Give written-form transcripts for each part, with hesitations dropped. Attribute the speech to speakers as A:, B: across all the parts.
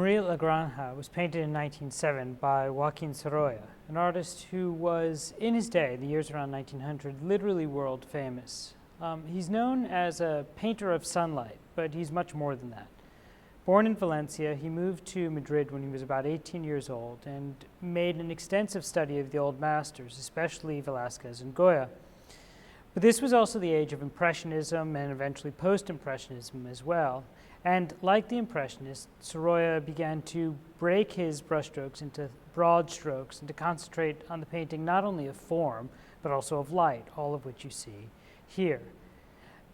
A: Maria La Granja was painted in 1907 by Joaquin Sorolla, an artist who was, in his day, the years around 1900, literally world famous. He's known as a painter of sunlight, but he's much more than that. Born in Valencia, he moved to Madrid when he was about 18 years old and made an extensive study of the old masters, especially Velázquez and Goya. But this was also the age of Impressionism and eventually Post-Impressionism as well. And like the Impressionists, Sorolla began to break his brushstrokes into broad strokes and to concentrate on the painting not only of form, but also of light, all of which you see here.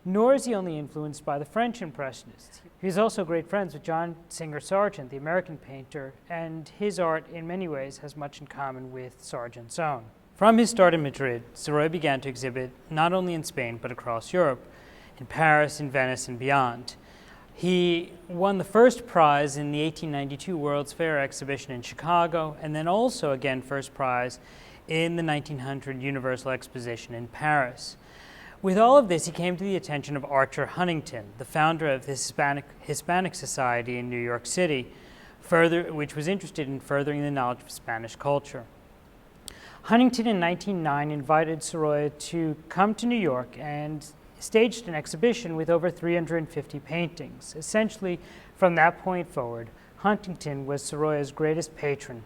A: Nor is he only influenced by the French Impressionists. He was also great friends with John Singer Sargent, the American painter, and his art in many ways has much in common with Sargent's own. From his start in Madrid, Sorolla began to exhibit not only in Spain but across Europe, in Paris, in Venice, and beyond. He won the first prize in the 1892 World's Fair exhibition in Chicago, and then also again first prize in the 1900 Universal Exposition in Paris. With all of this, he came to the attention of Archer Huntington, the founder of the Hispanic Society in New York City, which was interested in furthering the knowledge of Spanish culture. Huntington in 1909 invited Sorolla to come to New York and staged an exhibition with over 350 paintings. Essentially, from that point forward, Huntington was Sorolla's greatest patron.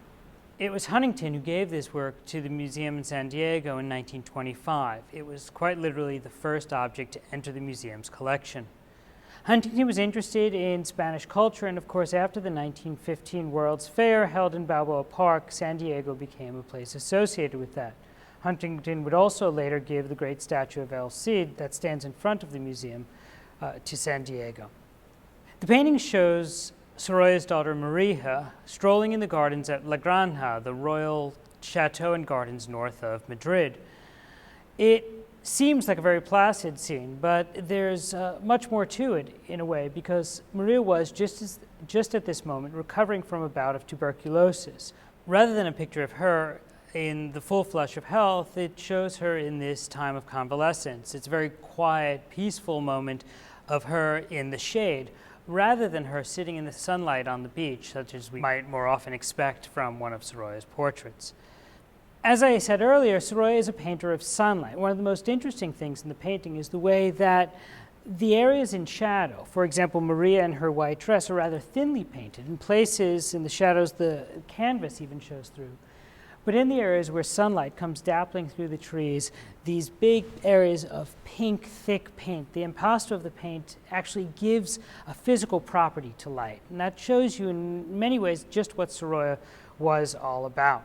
A: It was Huntington who gave this work to the museum in San Diego in 1925. It was quite literally the first object to enter the museum's collection. Huntington was interested in Spanish culture, and of course, after the 1915 World's Fair held in Balboa Park, San Diego became a place associated with that. Huntington would also later give the great statue of El Cid that stands in front of the museum to San Diego. The painting shows Sorolla's daughter Maria strolling in the gardens at La Granja, the royal chateau and gardens north of Madrid. It seems like a very placid scene, but there's much more to it in a way, because Maria was just at this moment recovering from a bout of tuberculosis. Rather than a picture of her in the full flush of health, it shows her in this time of convalescence. It's a very quiet, peaceful moment of her in the shade, rather than her sitting in the sunlight on the beach, such as we might more often expect from one of Sorolla's portraits. As I said earlier, Sorolla is a painter of sunlight. One of the most interesting things in the painting is the way that the areas in shadow, for example, Maria in her white dress, are rather thinly painted. In places, in the shadows, the canvas even shows through. But in the areas where sunlight comes dappling through the trees, these big areas of pink, thick paint, the impasto of the paint actually gives a physical property to light. And that shows you in many ways just what Sorolla was all about.